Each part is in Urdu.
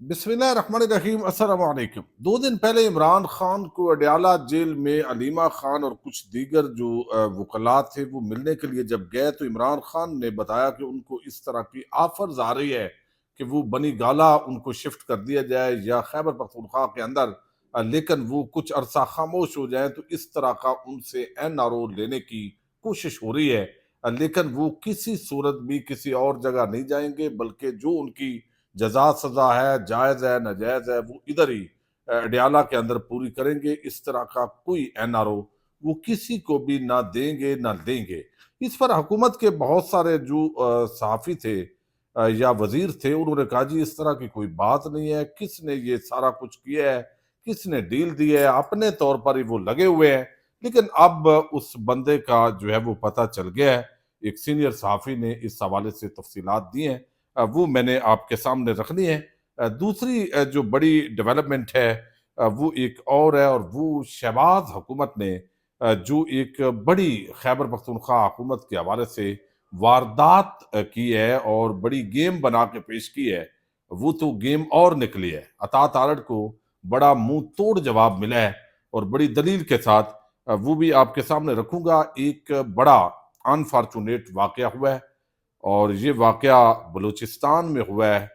بسم اللہ الرحمن الرحیم، السلام علیکم۔ 2 دن پہلے عمران خان کو اڈیالہ جیل میں علیمہ خان اور کچھ دیگر جو وکلاء تھے وہ ملنے کے لیے جب گئے تو عمران خان نے بتایا کہ ان کو اس طرح کی آفرز آ رہی ہے کہ وہ بنی گالہ ان کو شفٹ کر دیا جائے یا خیبر پختونخوا کے اندر، لیکن وہ کچھ عرصہ خاموش ہو جائیں تو اس طرح کا ان سے این آر او لینے کی کوشش ہو رہی ہے، لیکن وہ کسی صورت بھی کسی اور جگہ نہیں جائیں گے، بلکہ جو ان کی جزا سزا ہے، جائز ہے ناجائز ہے، وہ ادھر ہی اڈیالہ کے اندر پوری کریں گے۔ اس طرح کا کوئی این آر او وہ کسی کو بھی نہ دیں گے نہ لیں گے۔ اس پر حکومت کے بہت سارے جو صحافی تھے یا وزیر تھے، انہوں نے کہا جی اس طرح کی کوئی بات نہیں ہے، کس نے یہ سارا کچھ کیا ہے، کس نے ڈیل دی ہے، اپنے طور پر ہی وہ لگے ہوئے ہیں۔ لیکن اب اس بندے کا جو ہے وہ پتہ چل گیا ہے، ایک سینئر صحافی نے اس حوالے سے تفصیلات دی ہیں، وہ میں نے آپ کے سامنے رکھنی ہے۔ دوسری جو بڑی ڈیولپمنٹ ہے وہ ایک اور ہے، اور وہ شہباز حکومت نے جو ایک بڑی خیبر پختونخوا حکومت کے حوالے سے واردات کی ہے اور بڑی گیم بنا کے پیش کی ہے، وہ تو گیم اور نکلی ہے۔ اطاعت آرڈ کو بڑا منہ توڑ جواب ملا ہے اور بڑی دلیل کے ساتھ، وہ بھی آپ کے سامنے رکھوں گا۔ ایک بڑا انفارچونیٹ واقعہ ہوا ہے، اور یہ واقعہ بلوچستان میں ہوا ہے۔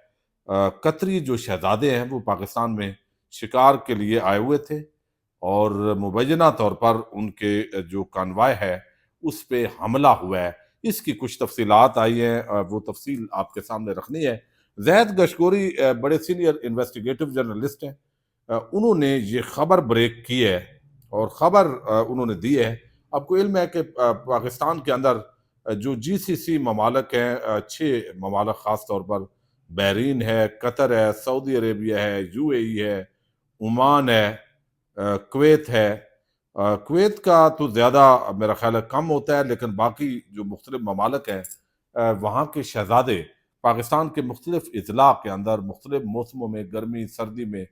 قطری جو شہزادے ہیں وہ پاکستان میں شکار کے لیے آئے ہوئے تھے، اور مبینہ طور پر ان کے جو کانوائے ہے اس پہ حملہ ہوا ہے۔ اس کی کچھ تفصیلات آئی ہیں، وہ تفصیل آپ کے سامنے رکھنی ہے۔ زید گشگوری بڑے سینئر انویسٹیگیٹو جرنلسٹ ہیں، انہوں نے یہ خبر بریک کی ہے اور خبر انہوں نے دی ہے۔ آپ کو علم ہے کہ پاکستان کے اندر جو جی سی سی ممالک ہیں، 6 ممالک خاص طور پر بحرین ہے، قطر ہے، سعودی عربیہ ہے، یو اے ای ہے، عمان ہے، کویت ہے۔ کویت کا تو زیادہ میرا خیال ہے کم ہوتا ہے، لیکن باقی جو مختلف ممالک ہیں، وہاں کے شہزادے پاکستان کے مختلف اضلاع کے اندر مختلف موسموں میں، گرمی سردی میں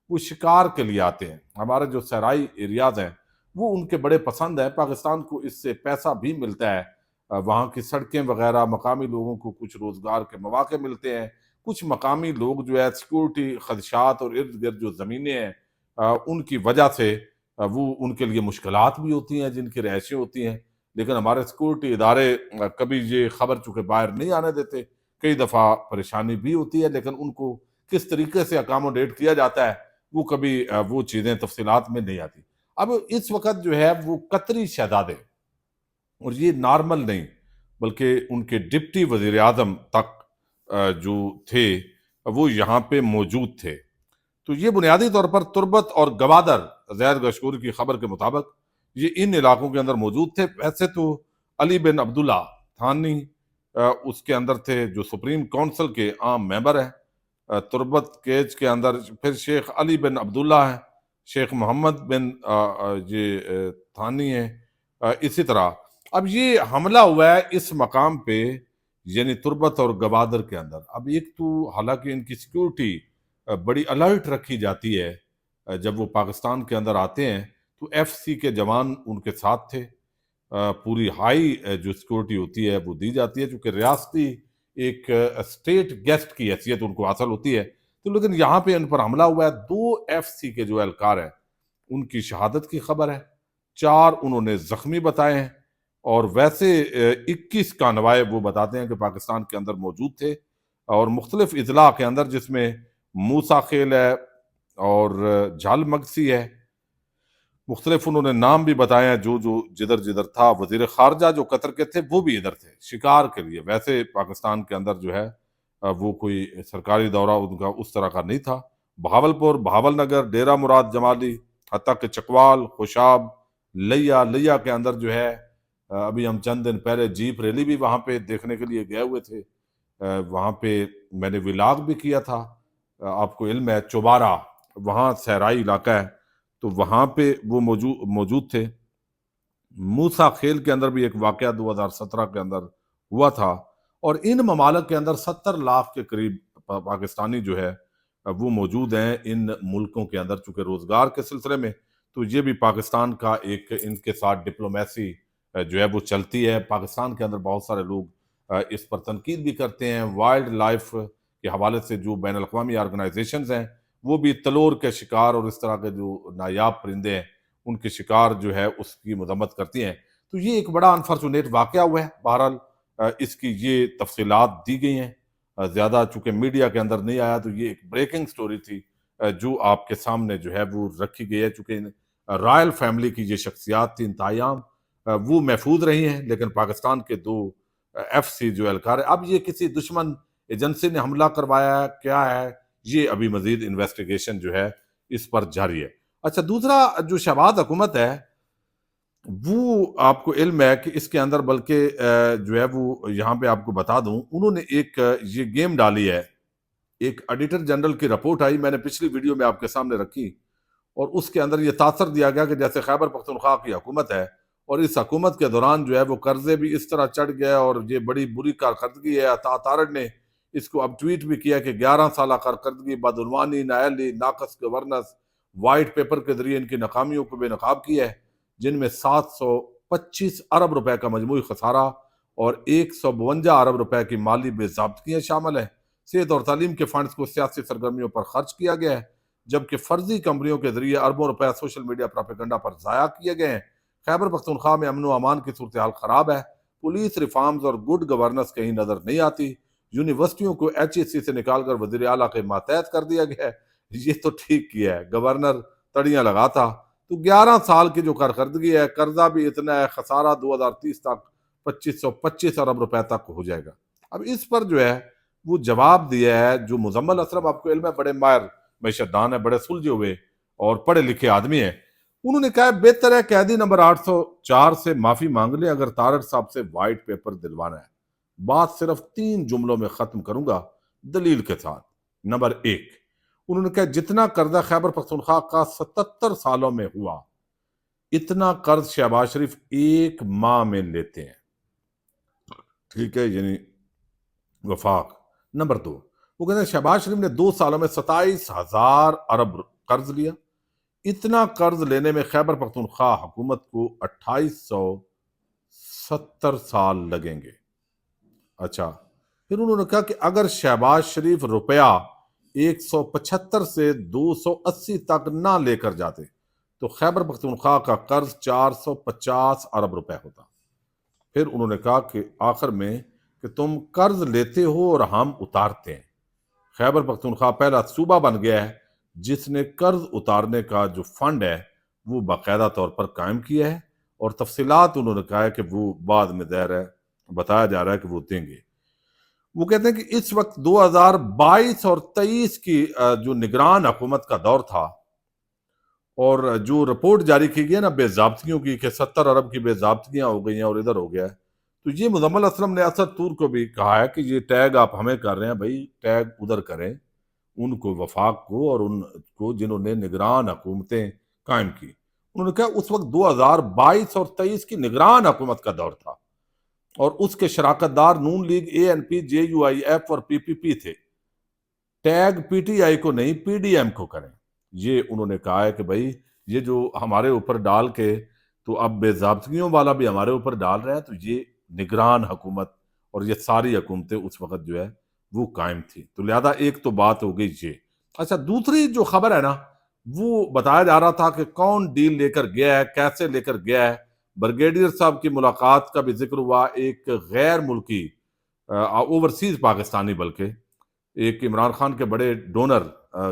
وہ شکار کے لیے آتے ہیں۔ ہمارے جو صحرائی ایریاز ہیں وہ ان کے بڑے پسند ہیں، پاکستان کو اس سے پیسہ بھی ملتا ہے، وہاں کی سڑکیں وغیرہ، مقامی لوگوں کو کچھ روزگار کے مواقع ملتے ہیں، کچھ مقامی لوگ جو ہے سیکورٹی خدشات اور ارد گرد جو زمینیں ہیں ان کی وجہ سے وہ ان کے لیے مشکلات بھی ہوتی ہیں، جن کی رہائشیں ہوتی ہیں، لیکن ہمارے سیکورٹی ادارے کبھی یہ خبر چونکہ باہر نہیں آنے دیتے، کئی دفعہ پریشانی بھی ہوتی ہے، لیکن ان کو کس طریقے سے اکاموڈیٹ کیا جاتا ہے وہ کبھی وہ چیزیں تفصیلات میں نہیں آتی۔ اب اس وقت جو ہے وہ قطری شہزادے، اور یہ نارمل نہیں بلکہ ان کے ڈپٹی وزیر اعظم تک جو تھے وہ یہاں پہ موجود تھے۔ تو یہ بنیادی طور پر تربت اور گوادر، زید گشگور کی خبر کے مطابق یہ ان علاقوں کے اندر موجود تھے۔ ایسے تو علی بن عبداللہ تھانی اس کے اندر تھے جو سپریم کونسل کے عام ممبر ہیں، تربت کیج کے اندر پھر شیخ علی بن عبداللہ ہیں، شیخ محمد بن یہ تھانی ہیں، اسی طرح اب یہ حملہ ہوا ہے اس مقام پہ، یعنی تربت اور گوادر کے اندر۔ اب ایک تو حالانکہ ان کی سیکیورٹی بڑی الرٹ رکھی جاتی ہے، جب وہ پاکستان کے اندر آتے ہیں تو ایف سی کے جوان ان کے ساتھ تھے، پوری ہائی جو سیکورٹی ہوتی ہے وہ دی جاتی ہے، چونکہ ریاستی ایک اسٹیٹ گیسٹ کی حیثیت ان کو حاصل ہوتی ہے۔ تو لیکن یہاں پہ ان پر حملہ ہوا ہے، 2 ایف سی کے جو اہلکار ہیں ان کی شہادت کی خبر ہے، 4 انہوں نے زخمی بتائے ہیں، اور ویسے 21 کانوائے وہ بتاتے ہیں کہ پاکستان کے اندر موجود تھے، اور مختلف اضلاع کے اندر جس میں موسیٰ خیل ہے اور جھل مگسی ہے، مختلف انہوں نے نام بھی بتائے ہیں جو جو جدھر جدھر تھا۔ وزیر خارجہ جو قطر کے تھے وہ بھی ادھر تھے شکار کے لیے، ویسے پاکستان کے اندر جو ہے وہ کوئی سرکاری دورہ ان کا اس طرح کا نہیں تھا۔ بہاولپور، بہاول نگر، ڈیرہ مراد جمالی، حتیٰ کہ چکوال، خوشاب، لیا کے اندر جو ہے ابھی ہم چند دن پہلے جیپ ریلی بھی وہاں پہ دیکھنے کے لیے گئے ہوئے تھے، وہاں پہ میں نے ولاگ بھی کیا تھا۔ آپ کو علم ہے چوبارہ وہاں صحرائی علاقہ ہے، تو وہاں پہ وہ موجود تھے۔ موسیٰ خیل کے اندر بھی ایک واقعہ 2017 کے اندر ہوا تھا، اور ان ممالک کے اندر 70 لاکھ کے قریب پاکستانی جو ہے وہ موجود ہیں ان ملکوں کے اندر، چونکہ روزگار کے سلسلے میں تو یہ بھی پاکستان کا ایک ان کے ساتھ ڈپلومیسی جو ہے وہ چلتی ہے۔ پاکستان کے اندر بہت سارے لوگ اس پر تنقید بھی کرتے ہیں، وائلڈ لائف کے حوالے سے جو بین الاقوامی آرگنائزیشنز ہیں وہ بھی تلور کے شکار اور اس طرح کے جو نایاب پرندے ہیں ان کے شکار جو ہے اس کی مذمت کرتی ہیں. تو یہ ایک بڑا انفارچونیٹ واقعہ ہوا ہے. بہرحال اس کی یہ تفصیلات دی گئی ہیں. زیادہ چونکہ میڈیا کے اندر نہیں آیا تو یہ ایک بریکنگ سٹوری تھی جو آپ کے سامنے جو ہے وہ رکھی گئی ہے. چونکہ رائل فیملی کی یہ شخصیات تھی انتہائی عام، وہ محفوظ رہی ہیں، لیکن پاکستان کے دو ایف سی جو اہلکار ہے، اب یہ کسی دشمن ایجنسی نے حملہ کروایا ہے کیا ہے، یہ ابھی مزید انویسٹیگیشن جو ہے اس پر جاری ہے. اچھا، دوسرا جو شہباز حکومت ہے وہ آپ کو علم ہے کہ اس کے اندر بلکہ جو ہے وہ یہاں پہ آپ کو بتا دوں انہوں نے ایک یہ گیم ڈالی ہے. ایک ایڈیٹر جنرل کی رپورٹ آئی، میں نے پچھلی ویڈیو میں آپ کے سامنے رکھی، اور اس کے اندر یہ تاثر دیا گیا کہ جیسے خیبر پختونخوا کی حکومت ہے اور اس حکومت کے دوران جو ہے وہ قرضے بھی اس طرح چڑھ گیا اور یہ بڑی بری کارکردگی ہے. عطا تارڑ نے اس کو اب ٹویٹ بھی کیا کہ 11 سالہ کارکردگی، بدعنوانی، نااہلی، ناقص گورننس، وائٹ پیپر کے ذریعے ان کی ناکامیوں کو بے نقاب کیا ہے، جن میں 725 ارب روپے کا مجموعی خسارہ اور 152 ارب روپے کی مالی بے ضابطگیاں شامل ہیں. صحت اور تعلیم کے فنڈز کو سیاسی سرگرمیوں پر خرچ کیا گیا ہے، جبکہ فرضی کمپنیوں کے ذریعے اربوں روپے سوشل میڈیا پروپیگنڈا پر ضائع کیے گئے ہیں. خیبر پختونخوا میں امن و امان کی صورتحال خراب ہے، پولیس ریفارمز اور گڈ گورننس کہیں نظر نہیں آتی، یونیورسٹیوں کو ایچ ای سی سے نکال کر وزیر اعلیٰ کے ماتحت کر دیا گیا ہے. یہ تو ٹھیک کیا ہے، گورنر تڑیاں لگا تھا. تو 11 سال کی جو کارکردگی ہے، قرضہ بھی اتنا ہے، خسارہ 2030 تک 2525 ارب روپے تک ہو جائے گا. اب اس پر جو ہے وہ جواب دیا ہے جو مزمل اسلم، آپ کو علم ہے بڑے ماہر معیشت دان ہے، بڑے سلجھے ہوئے اور پڑھے لکھے آدمی ہیں. انہوں نے کہا بہتر ہے قیدی نمبر 804 سے معافی مانگ لیں اگر تارڑ صاحب سے وائٹ پیپر دلوانا ہے. بات صرف 3 جملوں میں ختم کروں گا دلیل کے ساتھ. نمبر 1، انہوں نے کہا جتنا قرضہ خیبر پختونخوا کا 77 سالوں میں ہوا اتنا قرض شہباز شریف 1 ماہ میں لیتے ہیں. ٹھیک ہے، یعنی وفاق. نمبر 2، وہ کہتے ہیں شہباز شریف نے 2 سالوں میں 27,000 ارب قرض لیا. اتنا قرض لینے میں خیبر پختونخوا حکومت کو 2870 سال لگیں گے. اچھا، پھر انہوں نے کہا کہ اگر شہباز شریف روپیہ 175 سے 280 تک نہ لے کر جاتے تو خیبر پختونخوا کا قرض 450 ارب روپے ہوتا. پھر انہوں نے کہا کہ آخر میں کہ تم قرض لیتے ہو اور ہم اتارتے ہیں. خیبر پختونخوا پہلا صوبہ بن گیا ہے جس نے قرض اتارنے کا جو فنڈ ہے وہ باقاعدہ طور پر قائم کیا ہے، اور تفصیلات انہوں نے کہا ہے کہ وہ بعد میں ظاہر ہے بتایا جا رہا ہے کہ وہ دیں گے. وہ کہتے ہیں کہ اس وقت 2022 اور 23 کی جو نگران حکومت کا دور تھا اور جو رپورٹ جاری کی گئی ہے نا بے ضابطگیوں کی کہ 70 ارب کی بے ضابطگیاں ہو گئی ہیں اور ادھر ہو گیا ہے، تو یہ مزمل اسلم نے اسد طور کو بھی کہا ہے کہ یہ ٹیگ آپ ہمیں کر رہے ہیں، بھائی ٹیگ ادھر کریں ان کو، وفاق کو، اور ان کو جنہوں نے نگران حکومتیں قائم کی. انہوں نے کہا اس وقت 2022 اور 23 کی نگران حکومت کا دور تھا اور اس کے شراکت دار Noon League, A N P, J U I F اور پی پی پی تھے. ٹیگ پی ٹی آئی کو نہیں پی ڈی ایم کو کریں. یہ انہوں نے کہا ہے کہ بھائی یہ جو ہمارے اوپر ڈال کے تو اب بے ضابطگیوں والا بھی ہمارے اوپر ڈال رہے ہیں، تو یہ نگران حکومت اور یہ ساری حکومتیں اس وقت جو ہے وہ قائم تھی. تو لہذا ایک تو بات ہو گئی یہ. اچھا، دوسری جو خبر ہے نا وہ بتایا جا رہا تھا کہ کون ڈیل لے کر گیا ہے، کیسے لے کر گیا ہے. برگیڈیئر صاحب کی ملاقات کا بھی ذکر ہوا. ایک غیر ملکی اوورسیز پاکستانی، بلکہ ایک عمران خان کے بڑے ڈونر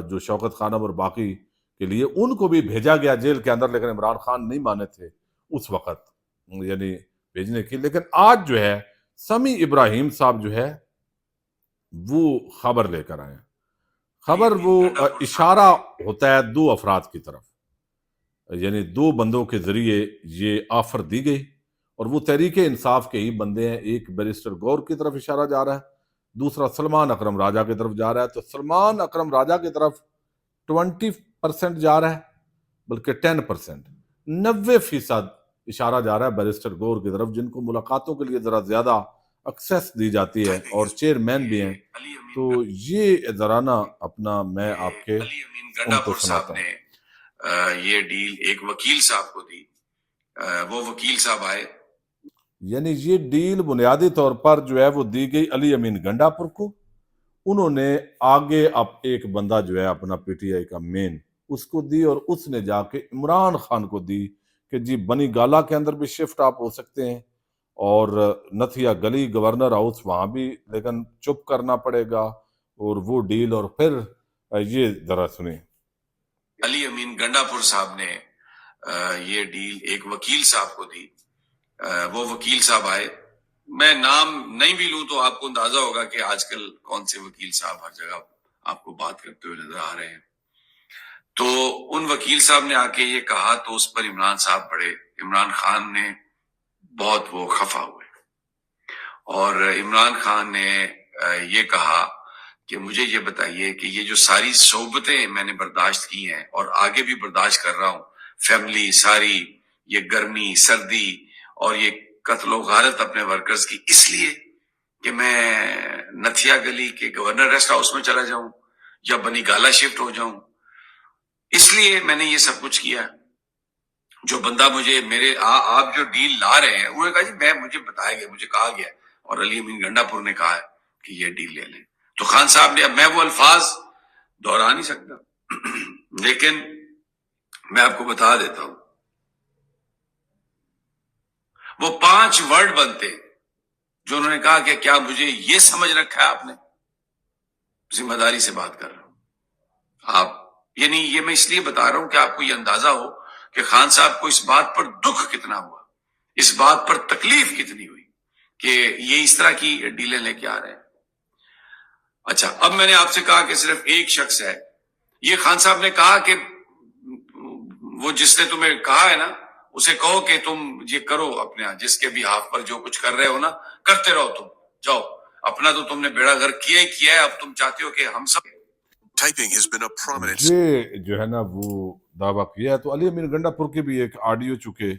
جو شوکت خانم اور باقی کے لیے، ان کو بھی بھیجا گیا جیل کے اندر، لیکن عمران خان نہیں مانے تھے اس وقت یعنی بھیجنے کی. لیکن آج جو ہے سمیع ابراہیم صاحب جو ہے وہ خبر لے کر آئے ہیں. خبر وہ اشارہ ہوتا ہے 2 افراد کی طرف، یعنی 2 بندوں کے ذریعے یہ آفر دی گئی اور وہ تحریک انصاف کے ہی بندے ہیں. ایک بیرسٹر گور کی طرف اشارہ جا رہا ہے، دوسرا سلمان اکرم راجہ کی طرف جا رہا ہے. تو سلمان اکرم راجہ کی طرف 20% جا رہا ہے، بلکہ 10%، 90% اشارہ جا رہا ہے بیرسٹر گور کی طرف، جن کو ملاقاتوں کے لیے ذرا زیادہ ایکسیس دی جاتی ہے اور چیئرمین بھی ہیں. تو یہ ذرا نا اپنا میں آپ کے ان کو سناتا ہوں. یہ ڈیل ایک وکیل صاحب کو دی، وہ وکیل صاحب آئے، یعنی یہ ڈیل بنیادی طور پر جو ہے وہ دی گئی علی امین گنڈا پور کو انہوں نے آگے اب ایک بندہ جو ہے اپنا پی ٹی آئی کا مین اس کو دی، اور اس نے جا کے عمران خان کو دی کہ جی بنی گالا کے اندر بھی شفٹ آپ ہو سکتے ہیں، اور نتھیا گلی گورنر ہاؤس وہاں بھی لیکن چپ کرنا پڑے گا، اور وہ ڈیل، اور پھر یہ ذرا سنیں۔ علی امین گنڈا پور صاحب نے یہ ڈیل ایک وکیل صاحب کو دی۔ وہ وکیل صاحب آئے، میں نام نہیں بھی لوں تو آپ کو اندازہ ہوگا کہ آج کل کون سے وکیل صاحب ہر جگہ آپ کو بات کرتے ہوئے نظر آ رہے ہیں۔ تو ان وکیل صاحب نے آ کے یہ کہا تو اس پر عمران خان نے بہت وہ خفا ہوئے، اور عمران خان نے یہ کہا کہ مجھے یہ بتائیے کہ یہ جو ساری صحبتیں میں نے برداشت کی ہیں اور آگے بھی برداشت کر رہا ہوں، فیملی ساری، یہ گرمی سردی اور یہ قتل و غارت اپنے ورکرز کی، اس لیے کہ میں نتھیا گلی کے گورنر ریسٹ ہاؤس میں چلا جاؤں یا بنی گالا شفٹ ہو جاؤں، اس لیے میں نے یہ سب کچھ کیا۔ جو بندہ مجھے آپ جو ڈیل لا رہے ہیں، انہوں نے کہا جی مجھے بتایا گیا، مجھے کہا گیا، اور علی امین گنڈا پور نے کہا ہے کہ یہ ڈیل لے لیں۔ تو خان صاحب نے، اب میں وہ الفاظ دہرا نہیں سکتا لیکن میں آپ کو بتا دیتا ہوں، وہ 5 ورڈ بنتے جو انہوں نے کہا کہ کیا مجھے یہ سمجھ رکھا ہے آپ نے؟ ذمہ داری سے بات کر رہا ہوں آپ، یعنی یہ میں اس لیے بتا رہا ہوں کہ آپ کو یہ اندازہ ہو کہ خان صاحب کو اس بات پر دکھ کتنا ہوا، اس بات پر تکلیف کتنی ہوئی کہ یہ اس طرح کی ڈیلیں لے کے آ رہے ہیں۔ اچھا، اب میں نے آپ سے کہا کہ صرف ایک شخص ہے، یہ خان صاحب نے کہا کہ وہ جس نے تمہیں کہا ہے نا، اسے کہو کہ تم یہ کرو، اپنے جس کے بھی ہاتھ پر جو کچھ کر رہے ہو نا، کرتے رہو، تم جاؤ، اپنا تو تم نے بیڑا غرق کیا ہی کیا ہے، اب تم چاہتے ہو کہ ہم سب یہ جو ہے نا وہ دعویٰ کیا ہے۔ تو علی امین گنڈا پور کی بھی ایک آڈیو چکے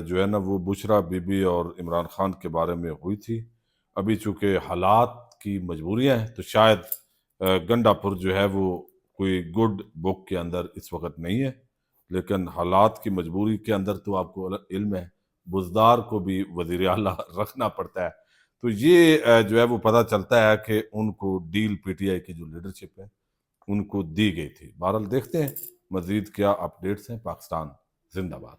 جو ہے نا وہ بشرا بی بی اور عمران خان کے بارے میں ہوئی تھی، ابھی چونکہ حالات کی مجبوریاں ہیں تو شاید گنڈا پور جو ہے وہ کوئی گڈ بک کے اندر اس وقت نہیں ہے، لیکن حالات کی مجبوری کے اندر تو آپ کو علم ہے بزدار کو بھی وزیر اعلیٰ رکھنا پڑتا ہے۔ تو یہ جو ہے وہ پتہ چلتا ہے کہ ان کو ڈیل پی ٹی آئی کی جو لیڈرشپ ہے ان کو دی گئی تھی۔ بہرحال دیکھتے ہیں مزید کیا اپڈیٹس ہیں۔ پاکستان زندہ باد۔